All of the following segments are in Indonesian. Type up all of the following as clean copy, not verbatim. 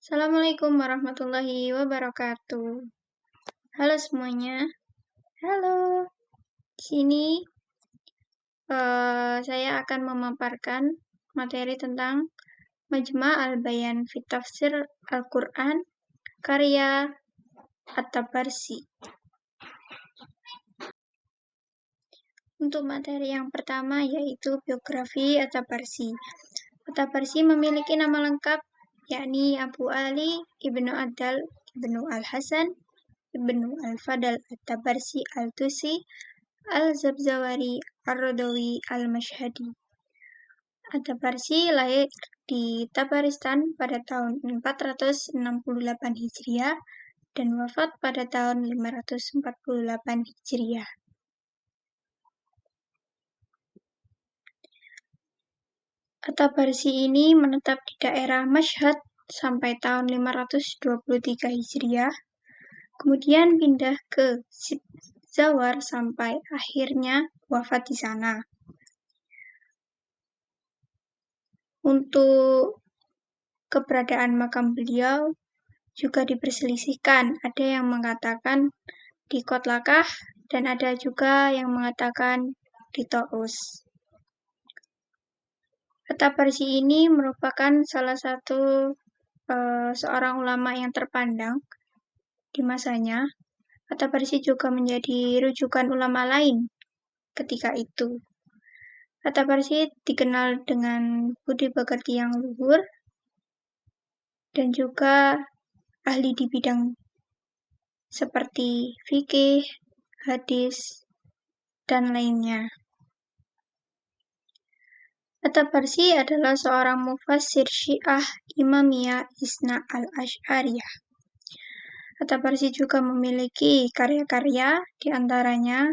Assalamualaikum warahmatullahi wabarakatuh. Halo semuanya. Halo. Di sini saya akan memaparkan materi tentang Majma' al-Bayan fi Tafsir Al-Quran karya At-Tabarsi. Untuk materi yang pertama yaitu biografi At-Tabarsi. At-Tabarsi memiliki nama lengkap yakni Abu Ali Ibnu Adal Ibnu Al-Hasan Ibnu Al-Fadal At-Tabarsi Al-Tusi Al-Zabzawari Ar-Radawi Al-Mashhadi. At-Tabarsi lahir di Tabaristan pada tahun 468 Hijriah dan wafat pada tahun 548 Hijriah. At-Tabarsi ini menetap di daerah Mashhad sampai tahun 523 Hijriah, kemudian pindah ke Zawar sampai akhirnya wafat di sana. Untuk keberadaan makam beliau juga diperselisihkan. Ada yang mengatakan di Kotlakah dan ada juga yang mengatakan di Taus. At-Tabarsi ini merupakan salah satu seorang ulama yang terpandang di masanya. At-Tabarsi juga menjadi rujukan ulama lain ketika itu. At-Tabarsi dikenal dengan budi pekerti yang luhur dan juga ahli di bidang seperti fikih, hadis, dan lainnya. At-Tabarsi adalah seorang mufassir Syiah Imamiyah Isna al-Asy'ariyah. At-Tabarsi juga memiliki karya-karya, di antaranya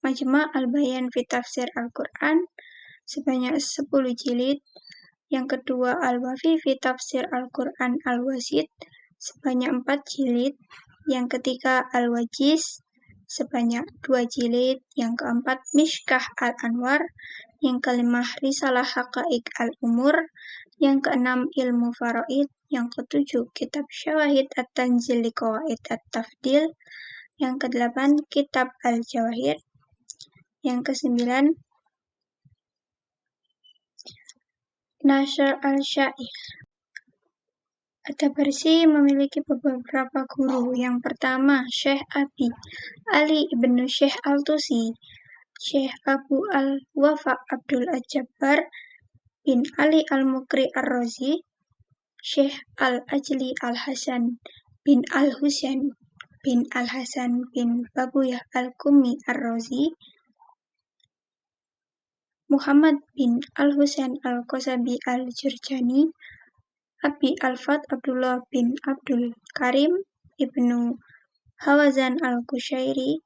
Majma' al-Bayan fi Tafsir Al-Quran sebanyak 10 jilid, yang kedua Al-Wafi fi Tafsir Al-Quran Al-Wasit sebanyak 4 jilid, yang ketiga Al-Wajiz sebanyak 2 jilid, yang keempat Mishkah Al-Anwar, yang kelima Risalah Haqa'iq Al-Umur, yang keenam Ilmu Faraid, yang ketujuh Kitab Syawahid At-Tanzil li Qawaid At-Tafdil, yang kedelapan Kitab Al-Jawahir, yang kesembilan Nashr al-Syair. At-Tabarsi memiliki beberapa guru. Yang pertama, Syekh Abi Ali ibnu Syekh Al-Tusi, Syekh Abu Al-Wafa Abdul Al-Jabbar bin Ali Al-Mukri Ar-Razi, Syekh Al-Ajli Al-Hasan bin Al-Husain bin Al-Hasan bin Babuyah Al-Qummi Ar-Razi, Muhammad bin Al-Husain Al-Qasabi Al-Jurjani, Abi Al-Fat Abdullah bin Abdul Karim ibnu Hawazan Al-Qushairi,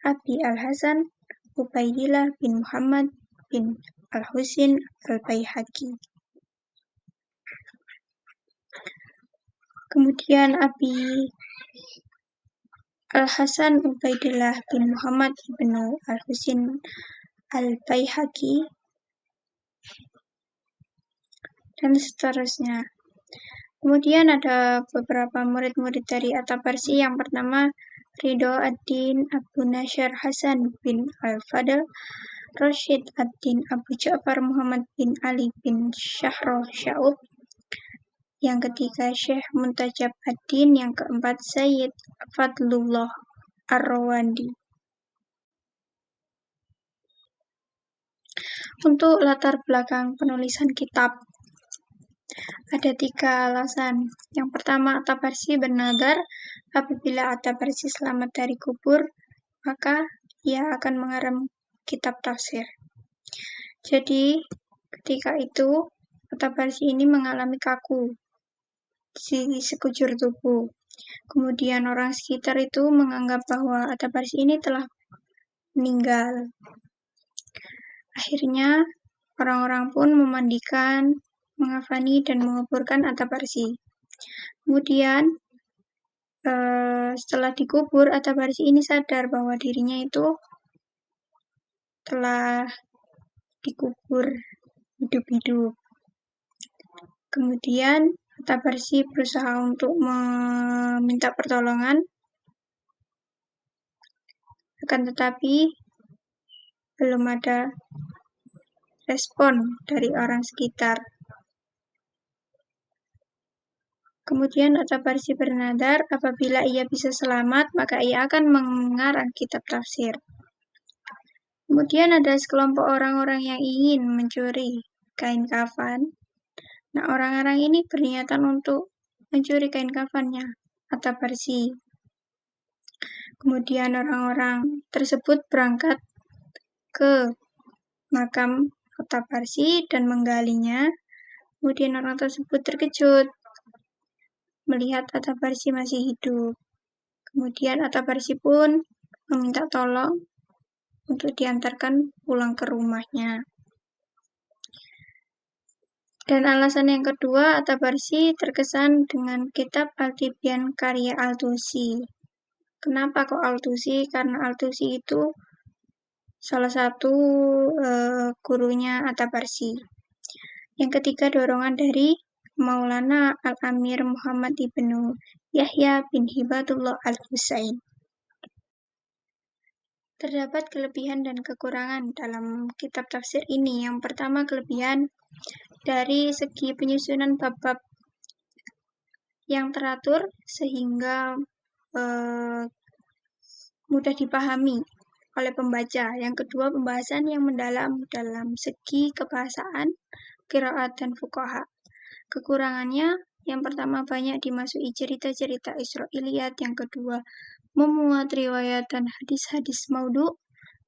Abi Al-Hasan Ubaidillah bin Muhammad bin Al-Husin Al-Baihaqi. Kemudian Abi Al-Hasan Ubaidillah bin Muhammad ibnu Al-Husin Al-Baihaqi, dan seterusnya. Kemudian ada beberapa murid-murid dari At-Tabarsi. Yang pertama, Ridho ad-Din Abu Nashr Hasan bin Al-Fadl, Rashid ad-Din Abu Ja'far Muhammad bin Ali bin Syahroh Sya'ub. Yang ketiga, Syekh Muntajab ad-Din. Yang keempat, Sayyid Fadlullah Ar-Rawandi. Untuk latar belakang penulisan kitab, ada 3 alasan. Yang pertama, At-Tabarsi bernadar apabila At-Tabarsi selamat dari kubur, maka ia akan mengarang kitab tafsir. Jadi, ketika itu At-Tabarsi ini mengalami kaku di sekujur tubuh. Kemudian orang sekitar itu menganggap bahwa At-Tabarsi ini telah meninggal. Akhirnya, orang-orang pun memandikan, mengafani, dan menguburkan At-Tabarsi. Kemudian, setelah dikubur, At-Tabarsi ini sadar bahwa dirinya itu telah dikubur hidup-hidup. Kemudian, At-Tabarsi berusaha untuk meminta pertolongan, akan tetapi belum ada respon dari orang sekitar. Kemudian At-Tabarsi bernadar, apabila ia bisa selamat, maka ia akan mengarang kitab tafsir. Kemudian ada sekelompok orang-orang yang ingin mencuri kain kafan. Nah, orang-orang ini berniatan untuk mencuri kain kafannya At-Tabarsi. Kemudian orang-orang tersebut berangkat ke makam At-Tabarsi dan menggalinya. Kemudian orang tersebut terkejut melihat At-Tabarsi masih hidup. Kemudian At-Tabarsi pun meminta tolong untuk diantarkan pulang ke rumahnya. Dan alasan yang kedua, At-Tabarsi terkesan dengan kitab Al-Tibyan karya Al-Tusi. Kenapa kok Al-Tusi? Karena Al-Tusi itu salah satu gurunya At-Tabarsi. Yang ketiga, dorongan dari Maulana Al-Amir Muhammad Ibnu Yahya bin Hibatullah Al-Husain. Terdapat kelebihan dan kekurangan dalam kitab tafsir ini. Yang pertama, kelebihan dari segi penyusunan bab-bab yang teratur sehingga mudah dipahami oleh pembaca. Yang kedua, pembahasan yang mendalam dalam segi kebahasaan, qiraat, dan fuqaha. Kekurangannya, yang pertama banyak dimasuki cerita-cerita Israiliyat, yang kedua memuat riwayat dan hadis-hadis maudhu,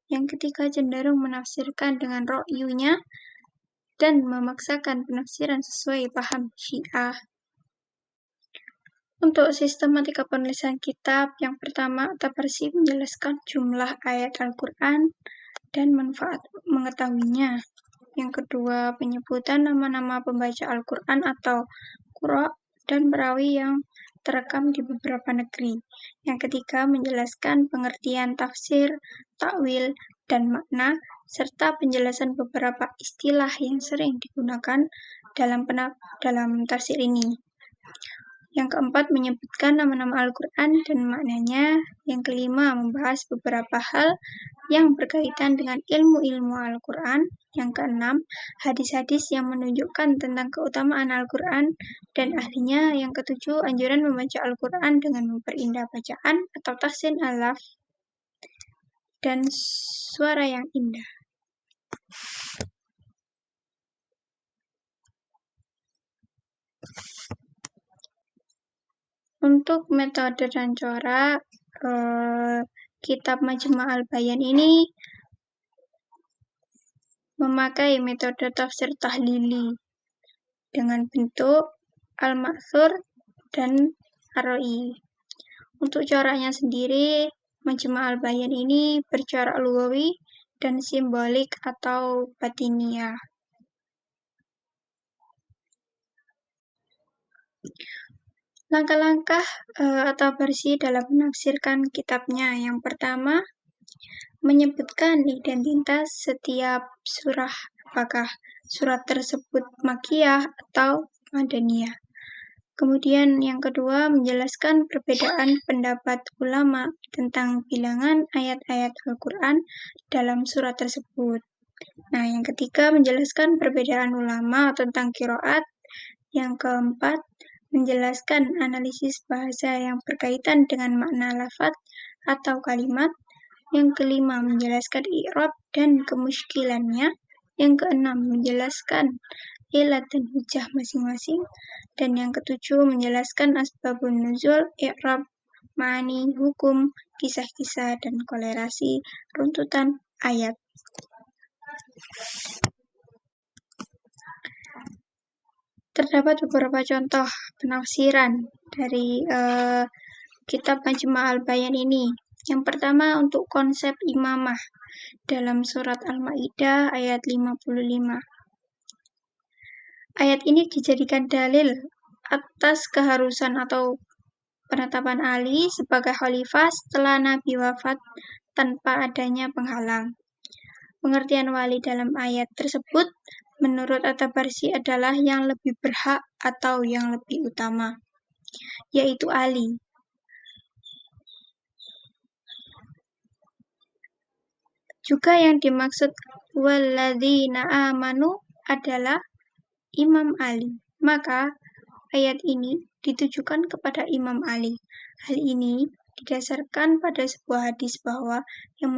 yang ketiga cenderung menafsirkan dengan ro'yunya dan memaksakan penafsiran sesuai paham Syiah. Untuk sistematika penulisan kitab, yang pertama At-Tabarsi menjelaskan jumlah ayat Al-Quran dan manfaat mengetahuinya. Yang kedua, penyebutan nama-nama pembaca Al-Quran atau qurra dan perawi yang terekam di beberapa negeri. Yang ketiga, menjelaskan pengertian tafsir, takwil, dan makna, serta penjelasan beberapa istilah yang sering digunakan dalam tafsir ini. Yang keempat, menyebutkan nama-nama Al-Quran dan maknanya. Yang kelima, membahas beberapa hal yang berkaitan dengan ilmu-ilmu Al-Quran. Yang keenam, hadis-hadis yang menunjukkan tentang keutamaan Al-Quran dan ahlinya. Yang ketujuh, anjuran membaca Al-Quran dengan memperindah bacaan atau tahsin al-lafz dan suara yang indah. Untuk metode dan cara kitab Majma' al-Bayan ini memakai metode tafsir tahlili dengan bentuk al-ma'thur dan ar-ra'i. Untuk caranya sendiri, Majma' al-Bayan ini bercorak lugawi dan simbolik atau batiniyah. Langkah-langkah At-Tabarsi dalam menafsirkan kitabnya. Yang pertama, menyebutkan identitas setiap surah, apakah surat tersebut Makkiyah atau Madaniyah. Kemudian yang kedua, menjelaskan perbedaan pendapat ulama tentang bilangan ayat-ayat Al-Quran dalam surat tersebut. Nah, yang ketiga, menjelaskan perbedaan ulama tentang qiraat. Yang keempat, menjelaskan analisis bahasa yang berkaitan dengan makna lafaz atau kalimat. Yang kelima, menjelaskan i'rab dan kemusykilannya. Yang keenam, menjelaskan ilat dan hujah masing-masing. Dan yang ketujuh, menjelaskan asbabun nuzul, i'rab, ma'ani, hukum, kisah-kisah, dan kolerasi runtutan ayat. Terdapat beberapa contoh penafsiran dari kitab Majma' al-Bayan ini. Yang pertama, untuk konsep imamah dalam surat Al-Maidah ayat 55. Ayat ini dijadikan dalil atas keharusan atau penetapan Ali sebagai khalifah setelah Nabi wafat tanpa adanya penghalang. Pengertian wali dalam ayat tersebut menurut At-Tabarsi adalah yang lebih berhak atau yang lebih utama, yaitu Ali. Juga yang dimaksud walladzina amanu adalah Imam Ali. Maka ayat ini ditujukan kepada Imam Ali. Hal ini didasarkan pada sebuah hadis bahwa yang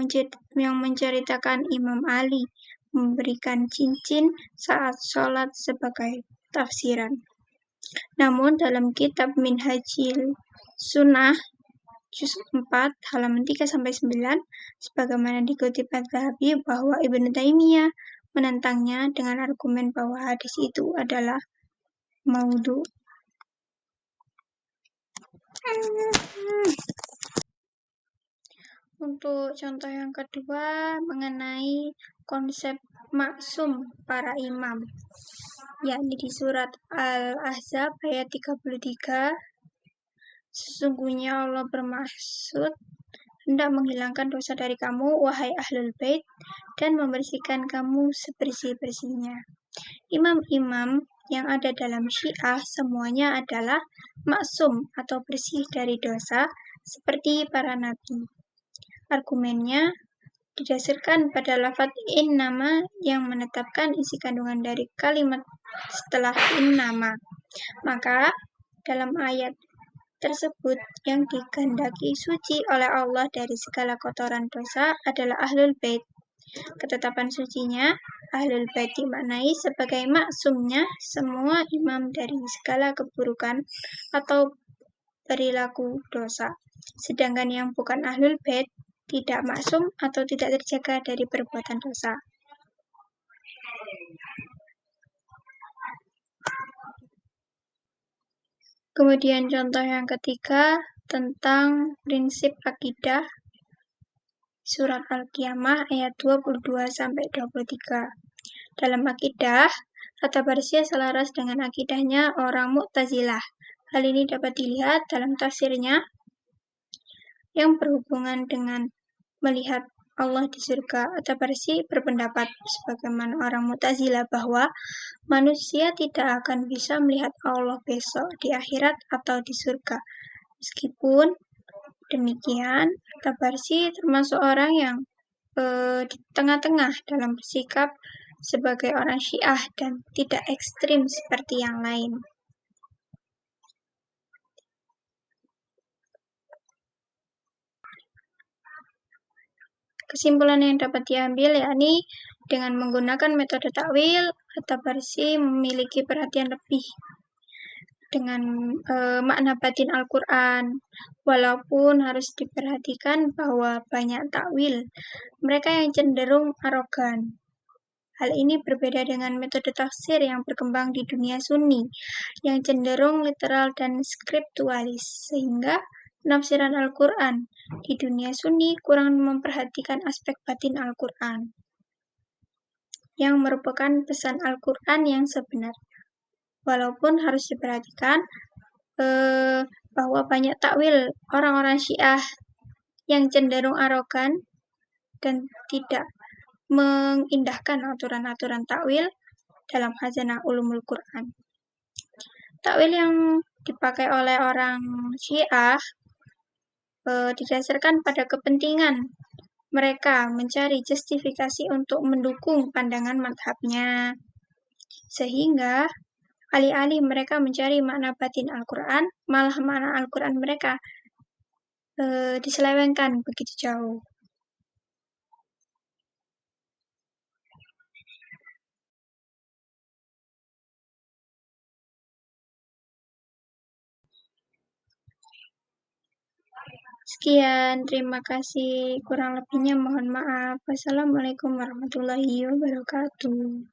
menceritakan Imam Ali memberikan cincin saat sholat sebagai tafsiran. Namun dalam kitab Minhajil Sunnah juz 4 halaman 3-9 sebagaimana dikutip Adz-Dzahabi bahwa Ibnu Taimiyah menentangnya dengan argumen bahwa hadis itu adalah maudhu. Untuk contoh yang kedua mengenai konsep maksum para imam, yakni di surat Al-Ahzab ayat 33, sesungguhnya Allah bermaksud hendak menghilangkan dosa dari kamu, wahai ahlul bait, dan membersihkan kamu sebersih-bersihnya. Imam-imam yang ada dalam Syiah semuanya adalah maksum atau bersih dari dosa seperti para nabi. Argumennya didasarkan pada lafaz innama yang menetapkan isi kandungan dari kalimat setelah innama. Maka dalam ayat tersebut yang dikehendaki suci oleh Allah dari segala kotoran dosa adalah ahlul bait. Ketetapan sucinya ahlul bait dimaknai sebagai maksumnya semua imam dari segala keburukan atau perilaku dosa. Sedangkan yang bukan ahlul bait tidak maksum atau tidak terjaga dari perbuatan dosa. Kemudian contoh yang ketiga tentang prinsip akidah surat Al-Qiyamah ayat 22-23. Dalam akidah, At-Tabarsi selaras dengan akidahnya orang Mu'tazilah. Hal ini dapat dilihat dalam tafsirnya yang berhubungan dengan melihat Allah di surga. At-Tabarsi berpendapat sebagaimana orang Mu'tazilah bahwa manusia tidak akan bisa melihat Allah besok di akhirat atau di surga. Meskipun demikian, At-Tabarsi termasuk orang yang di tengah-tengah dalam bersikap sebagai orang Syiah dan tidak ekstrim seperti yang lain. Kesimpulan yang dapat diambil yakni dengan menggunakan metode takwil, At-Tabarsi memiliki perhatian lebih dengan makna batin Al-Quran, walaupun harus diperhatikan bahwa banyak takwil mereka yang cenderung arogan. Hal ini berbeda dengan metode tafsir yang berkembang di dunia Sunni, yang cenderung literal dan skriptualis, sehingga penafsiran Al-Quran di dunia Sunni kurang memperhatikan aspek batin Al-Quran, yang merupakan pesan Al-Quran yang sebenarnya. Walaupun harus diperhatikan bahwa banyak takwil orang-orang Syiah yang cenderung arogan dan tidak mengindahkan aturan-aturan takwil dalam Khazanah Ulumul Quran. Takwil yang dipakai oleh orang Syiah didasarkan pada kepentingan mereka mencari justifikasi untuk mendukung pandangan madhabnya, sehingga alih-alih mereka mencari makna batin Al-Quran, malah makna Al-Quran mereka diselewengkan begitu jauh. Sekian, terima kasih. Kurang lebihnya mohon maaf. Wassalamualaikum warahmatullahi wabarakatuh.